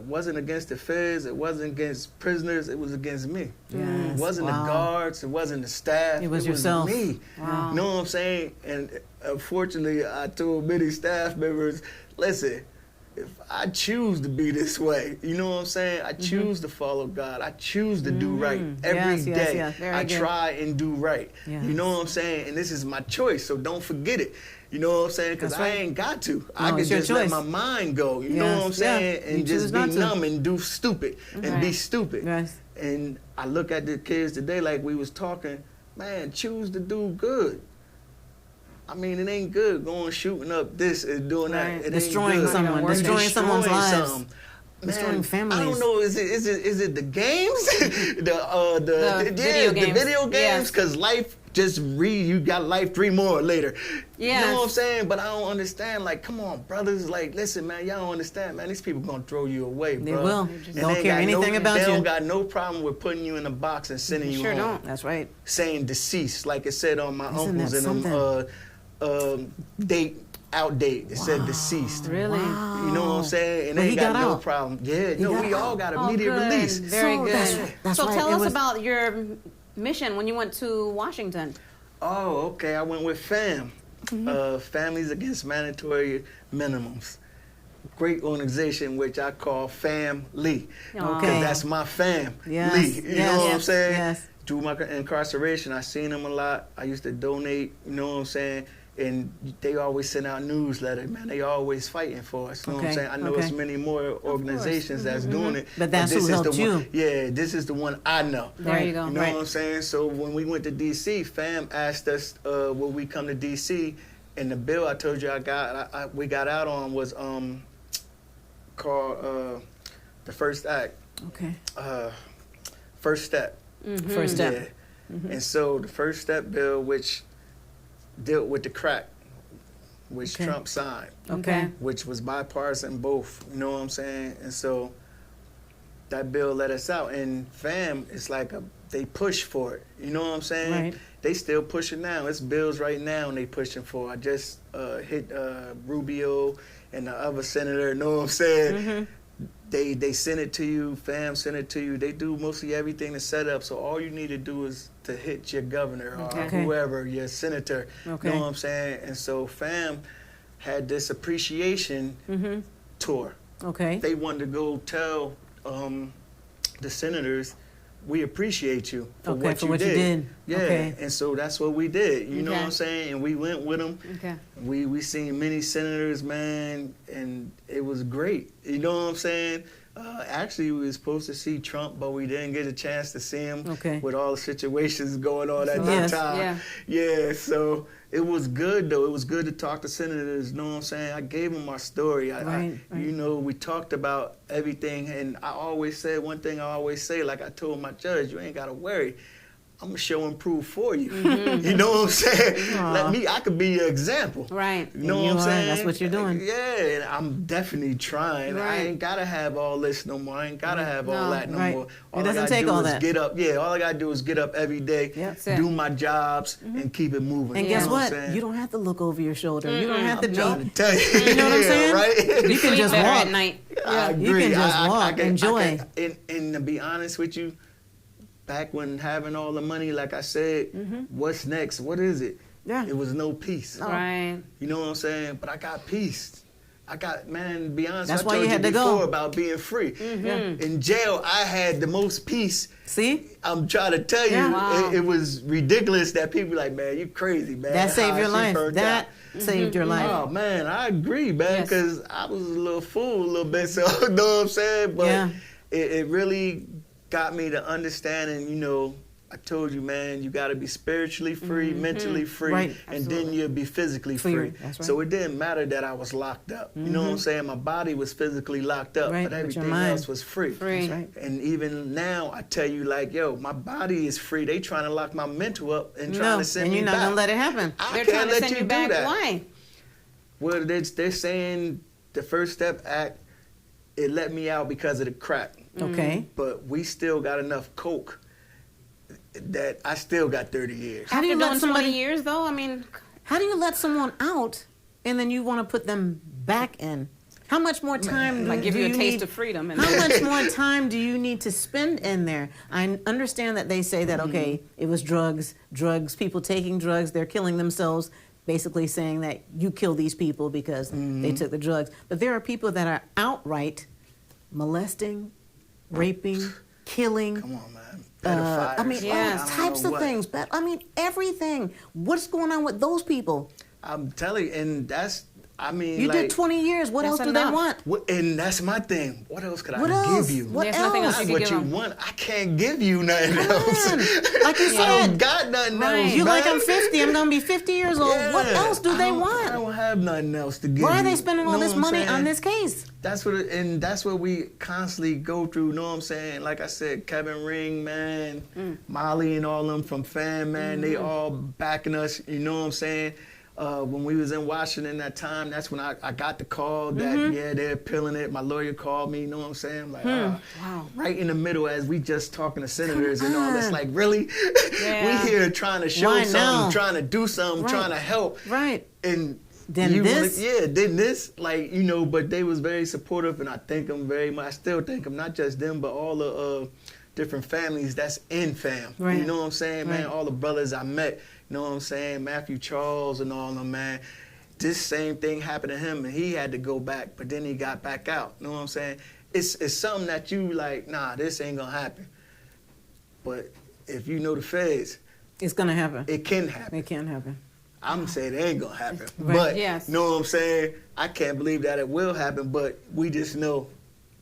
wasn't against the feds. It wasn't against prisoners. It was against me. Yes. It wasn't Wow. the guards. It wasn't the staff. It was yourself. me. Wow. You know what I'm saying? And unfortunately, I told many staff members, listen, if I choose to be this way, you know what I'm saying? I choose to follow God. I choose to do right every Yes, yes, day. yes. Very I good. try and do right. Yes. You know what I'm saying? And this is my choice, so don't forget it. You know what I'm saying? Because That's I right. ain't got to. I No, can it's your just let choice. my mind go. You know Yes, what I'm saying? yeah. You And choose just be not to. numb and do stupid and be Right. stupid. Yes. And I look at the kids today like we was talking, man, choose to do good. I mean, it ain't good going shooting up this and doing Right. that. It Destroying ain't good. someone, You're destroying someone's lives. something. Destroying Man, families. I don't know. Is it the games? the video games. The video games. Yes. Because life just you got life 3 more later. You Yes. know what I'm saying? But I don't understand. Like, come on, brothers. Like, listen, man. Y'all don't understand, man. These people gonna throw you away, They bro. will. And Don't they care got anything about They you. don't got no problem with putting you in a box and sending you Sure home. don't. That's right. Saying deceased, like it said on my Isn't uncles that and them date outdate. It said deceased. Really? You know what I'm saying? And But they he got got no out. problem. Yeah, no, got we all out. got Oh, immediate good. release. Very So good. that's So right. tell It us was- about your mission when you went to Washington. Oh, okay. I went with FAM, Families Against Mandatory Minimums. Great organization, which I call Family. Aw. Okay. That's my fam. Yes, Lee. You yes, know what I'm yes, saying? yes. Through my incarceration, I seen them a lot. I used to donate, you know what I'm saying? And they always send out newsletters, man. They always fighting for us. You know what I'm saying? I know it's many more organizations that's doing it. But that's this who is the helped you. one, yeah, this is the one I know. There you go. You know what I'm saying? So when we went to D.C., fam asked us will we come to D.C., and the bill I told you we got out on was called the First Act. Okay. First Step. First step. Yeah. And so the First Step bill, which dealt with the crack, which Trump signed, Okay. which was bipartisan both, you know what I'm saying? And so that bill let us out. And fam, it's like they push for it, you know what I'm saying? Right. They still pushing now. It's bills right now and they pushing for. I just hit Rubio and the other senator, you know what I'm saying? They send it to you, fam send it to you. They do mostly everything to set up. So all you need to do is to hit your governor or whoever, your senator. Okay. You know what I'm saying? And so fam had this appreciation tour. Okay. They wanted to go tell the senators, we appreciate you for Okay, what for you what you did. did. Yeah, Okay. and so that's what we did. You know Okay. what I'm saying? And we went with them. Okay. We seen many senators, man, and it was great. You know what I'm saying? Actually, we were supposed to see Trump, but we didn't get a chance to see him with all the situations going on at that time. Yeah, so it was good, though. It was good to talk to senators, you know what I'm saying? I gave them my story. You know, we talked about everything, and I always said, one thing I always say, like I told my judge, you ain't got to worry. I'm going to show and prove for you. You know what I'm saying? I could be your example. Right. You know what I'm saying? That's what you're doing. Yeah, and I'm definitely trying. Right. I ain't got to have all this no more. I ain't got to have all that no more. All It doesn't I gotta take do all is that. get up. Yeah, all I got to do is get up every day, do my jobs, and keep it moving. And You guess know what? I'm saying? You don't have to look over your shoulder. You don't have to I'm trying be. to tell you. You know what I'm saying? Right? You can just better walk at night. I You agree. can just walk, enjoy. And to be honest with you, back when having all the money, like I said, what's next? What is it? Yeah. It was no peace. Right. You know what I'm saying? But I got peace. I got, man, to be honest, That's I why told you you had to before go. about being free. In jail, I had the most peace. See? I'm trying to tell you, Yeah. Wow. it was ridiculous that people like, man, you crazy, man. That saved How your she life. burnt That out. saved your life. Oh, man, I agree, man, Yes. because I was a little fool a little bit, so you know what I'm saying? But it really got me to understanding, you know, I told you, man, you got to be spiritually free, mentally free, Right. and then you'll be physically free. That's right. So it didn't matter that I was locked up. You know what I'm saying? My body was physically locked up, Right, but but your everything mind- else was free. Free. That's right. And even now, I tell you, like, yo, my body is free. They trying to lock my mental up and trying No, to send and me you're not back. going to let it happen. I They're can't trying to let send you you do back. that. Why? Well, they're saying the First Step Act, it let me out because of the crack. Okay. But we still got enough coke that I still got 30 years. How do you After let doing somebody 20 years, though, I mean, How do you let someone out and then you want to put them back in? How much more time like give do you a taste need, of freedom. And How then- much more time do you need to spend in there? I understand that they say that, okay, it was drugs, people taking drugs, they're killing themselves, basically saying that you kill these people because they took the drugs. But there are people that are outright molesting, raping, killing. Come on, man. Pedophiles. I mean, Yes. all I don't types know of what. things. But I mean, everything. What's going on with those people? I'm telling you, and that's, I mean, You like, did 20 years. What That's else do they enough. want? and that's my thing. What else could What I else? give you? What There's nothing else? else Not you what could you give 'em. want. I can't give you nothing else. Like you I said, don't got nothing Right. else. you like man. I'm 50. I'm gonna be 50 years old. What Yeah. else do they I want? don't have nothing else to give Why are you. they spending all Know this what I'm money on saying? this case? That's what, and that's what we constantly go through. Know what I'm saying? Like I said, Kevin Ring, man, Molly, and all them from Fan, man, they all backing us. You know what I'm saying? When we was in Washington that time, that's when I got the call that yeah, they're appealing it. My lawyer called me. You know what I'm saying? I'm like, wow, right in the middle as we just talking to senators and all this. Like, really? Yeah. We here trying to show Why something, now? trying to do something, Right. trying to help. Right. And Then you this? then this, like, you know, but they was very supportive, and I thank them very much. I still thank them, not just them, but all the different families that's in fam. Right. You know what I'm saying, man? Right. All the brothers I met, you know what I'm saying? Matthew Charles and all them, man. This same thing happened to him, and he had to go back, but then he got back out. You know what I'm saying? It's something that you like, nah, this ain't gonna happen. But if you know the feds, It's gonna happen. it can happen. It can happen. I'm saying it ain't gonna happen. Right. But Yes. you know what I'm saying? I can't believe that it will happen, but we just know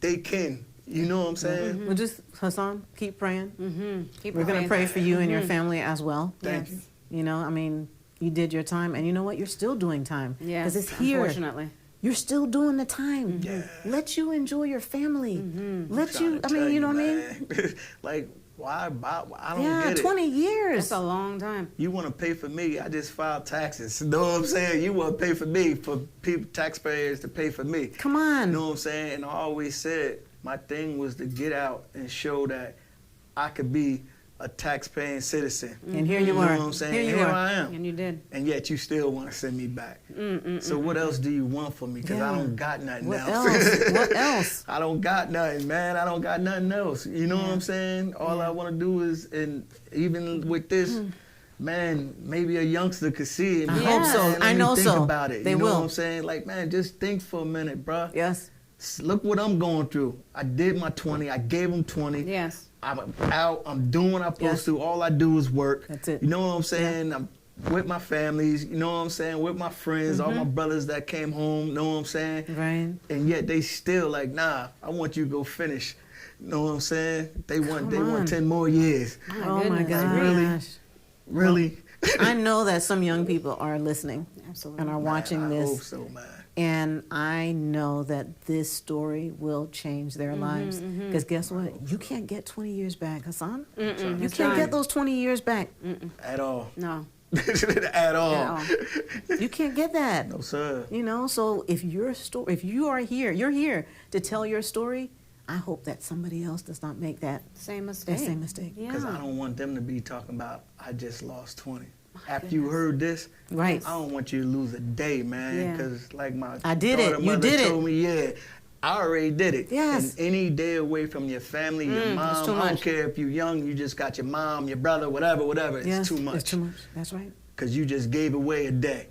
they can. You know what I'm saying? Well, just Hassan, keep praying. Keep We're going to praying. pray for you and your family as well. Thank Yes. you. You know, I mean, you did your time, and you know what? You're still doing time. Yes, Because it's here. unfortunately. You're still doing the time. Yeah. Let you enjoy your family. Let Trying you, to I mean, tell you know what I mean? man. Like, why? I don't Yeah, get it. 20 years. That's a long time. You want to pay for me? I just filed taxes. You know what I'm saying? You want to pay for me, for people, taxpayers to pay for me. Come on. You know what I'm saying? And I always said my thing was to get out and show that I could be a tax-paying citizen. And here you know are. what I'm saying? Here you Here are. I am. And you did. And yet you still want to send me back. So what else do you want from me? Because Yeah. I don't got nothing What else. else? What else? I don't got nothing, man. I don't got nothing else. You know what I'm saying? All I want to do is, and even with this, man, maybe a youngster could see it. I Man, hope so. let I me know think so. about it. They you know will. what I'm saying? Like, man, just think for a minute, bruh. Yes. Look what I'm going through. I did my 20. I gave them 20. Yes. I'm out. I'm doing what I'm supposed Yes. to. All I do is work. That's it. You know what I'm saying? I'm with my families. You know what I'm saying? With my friends, all my brothers that came home. You know what I'm saying? Right. And yet they still like, nah, I want you to go finish. You know what I'm saying? They want on. 10 more years. Oh my goodness. gosh. Really? Really? I know that some young people are listening Absolutely. and are watching Man, I this. hope so, man. And I know that this story will change their lives. Because guess what? You can't get 20 years back, Hassan. You It's can't done. get those 20 years back. At all. No. At all. At all. You can't get that. No, sir. You know, so if you are here, you're here to tell your story, I hope that somebody else does not make that Same mistake. same mistake. Yeah. Because I don't want them to be talking about, I just lost 20. After you heard this, Right. I don't want you to lose a day, man. Yeah. Because like my I did it. daughter You mother did it. told me, yeah, I already did it. Yes. And any day away from your family, your mom, too I don't much. care if you're young, you just got your mom, your brother, whatever. It's Yes, too much. It's too much. That's right. Because you just gave away a day.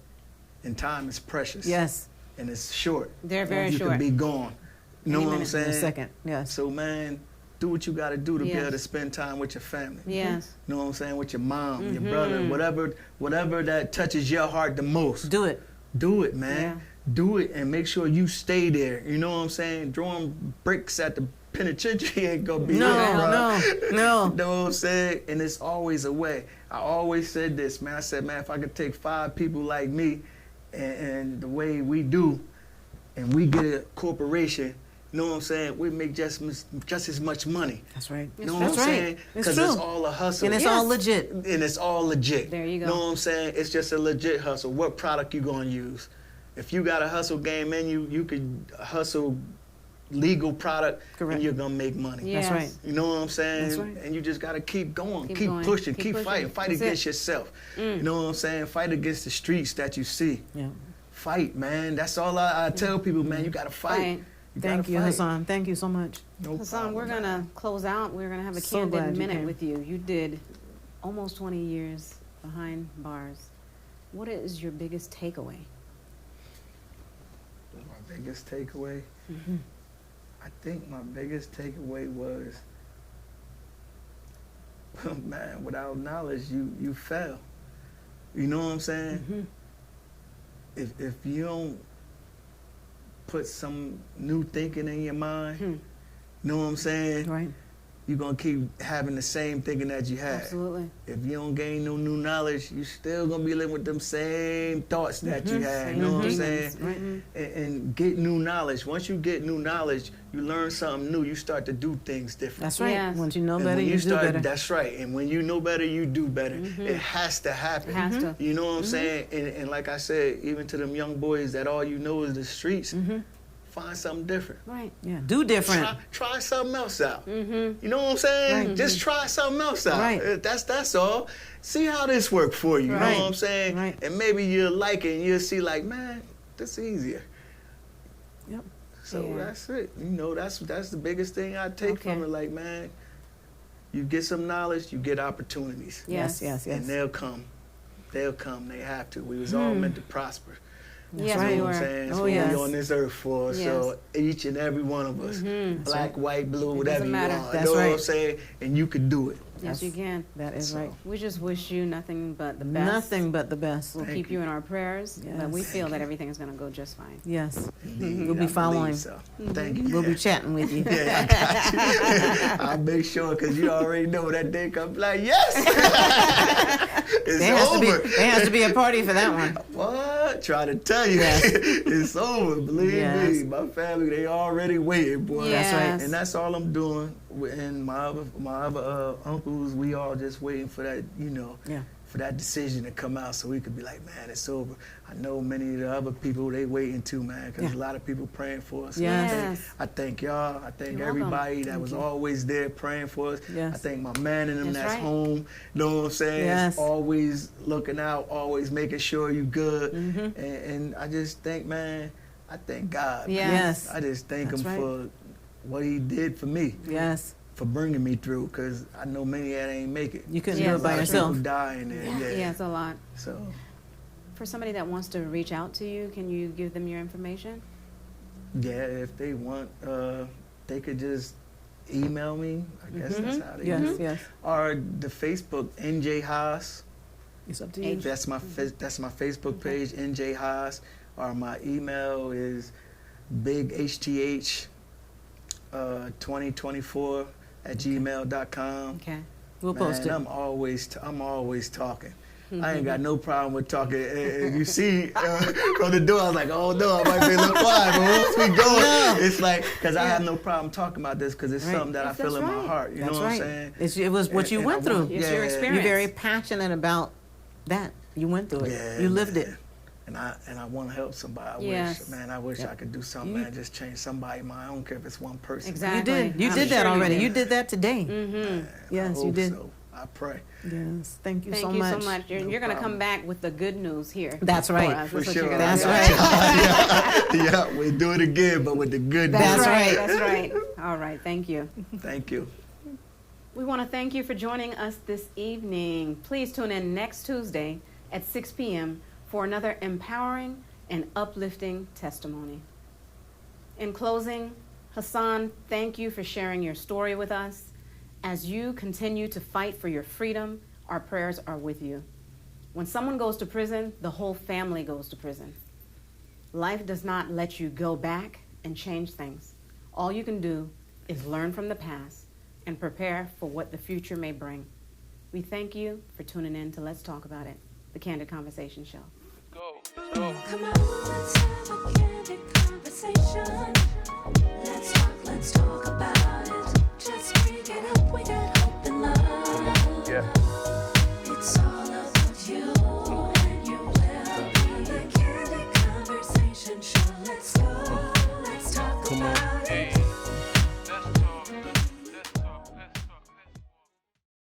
And time is precious. Yes. And it's short. They're very you short. can be gone. You know Any what I'm minute. In saying? a second. Yes. So, man, do what you got to do to be Yes. able to spend time with your family. Yes. You know what I'm saying? With your mom, your brother, whatever that touches your heart the most. Do it. Do it, man. Do it and make sure you stay there. You know what I'm saying? Throwing bricks at the penitentiary ain't gonna be No, it, bro. no. You know what I'm saying? And it's always a way. I always said this, man. I said, man, if I could take 5 people like me and the way we do, and we get a corporation, you know what I'm saying? We make just as much money. That's right. You know That's what I'm right. saying? It's Because true. it's all a hustle. And it's all legit. And it's all legit. There you go. You know what I'm saying? It's just a legit hustle. What product you gonna use? If you got a hustle game in you, you could hustle legal product Correct. and you're gonna make money. Yes. That's right. You know what I'm saying? That's right. And you just gotta keep going, Keep keep going. pushing, Keep keep pushing. fighting, fight That's it. against yourself. You know what I'm saying? Fight against the streets that you see. Yeah. Fight, man. That's all I tell people, man. You gotta fight. Fight. Thank gotta you, fight. Hassan. Thank you so much. No Hassan, we're problem, going to close out. We're going to have a So glad candid you minute came. with you. You did almost 20 years behind bars. What is your biggest takeaway? My biggest takeaway, I think my biggest takeaway was, man, without knowledge, you fail. You know what I'm saying? If you don't put some new thinking in your mind, you know what I'm saying? Right. You're going to keep having the same thinking that you had. Absolutely. If you don't gain no new knowledge, you still gonna be living with them same thoughts that you had. You know what I'm saying? Right. And get new knowledge. Once you get new knowledge, you learn something new. You start to do things different. That's right. Yes. Once you know And better, when you do start, better. that's right. And when you know better, you do better. It has to happen. It has to. You know what I'm saying? And like I said, even to them young boys that all you know is the streets, find something different. Right. Yeah. Do different. Try something else out. You know what I'm saying? Right. Just try something else out. Right. That's all. See how this work for you. You Right. know what I'm saying? Right. And maybe you'll like it and you'll see like, man, this easier. Yep. So Yeah. that's it. You know, that's the biggest thing I take Okay. from it. Like, man, you get some knowledge, you get opportunities. Yes. Yes. Yes. And they'll come. They'll come. They have to. We was all meant to prosper. Yes, right. You we know were. what I'm saying? That's Oh, what yes. we on this earth for. So each and every one of us, black, white, blue, whatever doesn't you matter. are. That's you know what right. I'm saying? And you could do it. Yes, you can. That is So, right. We just wish you nothing but the best. Nothing but the best. We'll Thank keep you in our prayers, but we Yes. feel that everything is going to go just fine. Yes. Indeed, We'll be I following. believe so. Thank you. We'll be Yeah. chatting with you. Yeah, I got you. I'll make sure because you already know that day comes. Like, yes, it's There has, over. there has to be a party for that one. What? Try to tell you, Yes. it's over. Believe Yes. me, my family they already waiting, boy. That's right. Yes. And that's all I'm doing. And my other uncles, we all just waiting for that, Yeah. for that decision to come out, so we could be like, man, it's over. I know many of the other people they waiting too, man, because Yeah. a lot of people praying for us. Yes. I thank y'all. I thank You're everybody that was you. always there praying for us. Yes. I thank my man and them That's that's right. home. You know what I'm saying? Yes. Always looking out, always making sure you good. Mm-hmm. And I just think, man, I thank God. man. Yes. I just thank That's him right. for what he did for me, Yes. for bringing me through, because I know many that ain't make it. You couldn't Yes. do A it by lot of yourself. people dying there. Yeah. Yeah, it's a lot. So, For somebody that wants to reach out to you, can you give them your information? yeah, if they want, they could just email me. I guess that's how they do Yes, it. yes. Or the Facebook, NJ Haas. It's up to you. That's my Facebook page, NJ Haas. Or my email is bightH 2024 at gmail.com. Okay. We'll post Man, it. I'm always talking. I ain't got no problem with talking. And you see from the door, I was like, oh no, I might be a little quiet. But once we go, it's like, because I have no problem talking about this because it's Right. something that Yes, I feel that's in my right. heart. You That's know what right. I'm saying? It was what you And went I through. want- It's your yeah. experience. You're very passionate about that. You went through it. Yeah, You lived man. it. And I want to help somebody. Yes. I wish Yep. I could do something, man, just change somebody mind. I don't care if it's one person. Exactly. You did. You I'm did that sure you already. did. You did that today. Mm-hmm. Yes, I you hope did. So. I pray. Yes. Thank you Thank so you much. so much. You're going to come problem. back with the good news here. That's right. For us. For That's what you're sure. gonna That's do. right. Yeah, we do it again, but with the good That's news. right. That's right. All right. Thank you. Thank you. We want to thank you for joining us this evening. Please tune in next Tuesday at 6 p.m. for another empowering and uplifting testimony. In closing, Hassan, thank you for sharing your story with us. As you continue to fight for your freedom, our prayers are with you. When someone goes to prison, the whole family goes to prison. Life does not let you go back and change things. All you can do is learn from the past and prepare for what the future may bring. We thank you for tuning in to Let's Talk About It, the Candid Conversation Show. Let's go. Come on, let's have a candid conversation. Let's talk about it.